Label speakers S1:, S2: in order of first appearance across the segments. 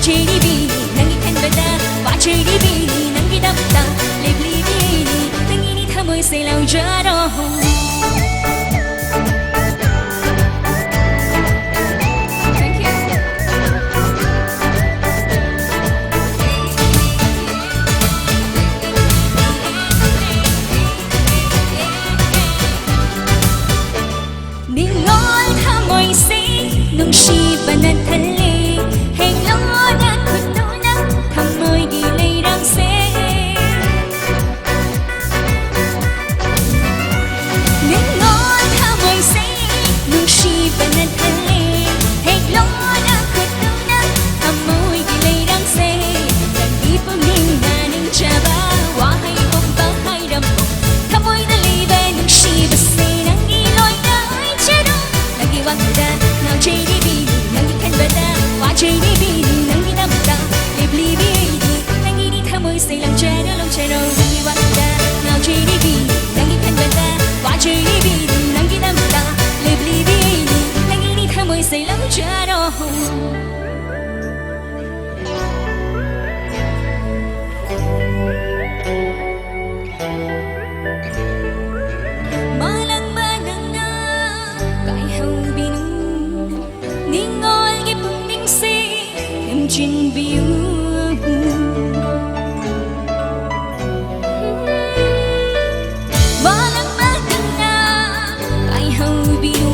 S1: naucedi nangi khanbada wachedi bini nangi damta lebli bini nangi ni thamoi se lau jaro nungsiba na thale heng lo na khutu na thamoi gi lei rang se ningol thamoi se nungsiba na thale heng lo na khutu na thamoi gi lei rang se nandi pa ning na ning chaba wa hai om ba hai ram thamoi na libe nungsiba se nangi loi na ai chero nangi wangda naucedi bini nangi khanbada wachedi bini nangi damta lebli bini nangi ni thamoi se lam chero nangi wangda naucedi bini nangi khanbada wachedi bini nangi damta lebli bini nangi ni thamoi se lam chero Jin biu malang magana kai hau biu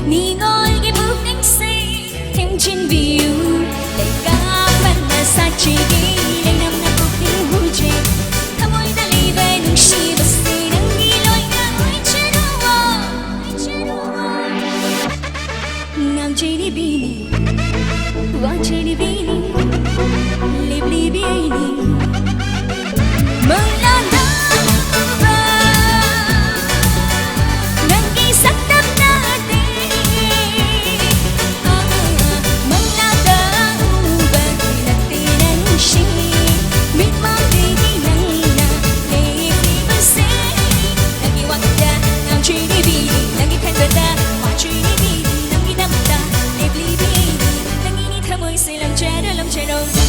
S1: ni ngồi cái bước anh say thêm jin biu để cả phần là sa chỉ đi để năm năm cuộc tình vui chơi tham ôi ta li về nung si và si đang đi lối ngang ai chơi đâu ngang chơi đi bini wachedi bini lebli bini melana ba nangi saktam na te melada ba nati nan shi mit ma te nang na lebli base nangi wakda naucedi bini nangi khanbada wachedi bini nangi damta lebli bini thamoi se lam chero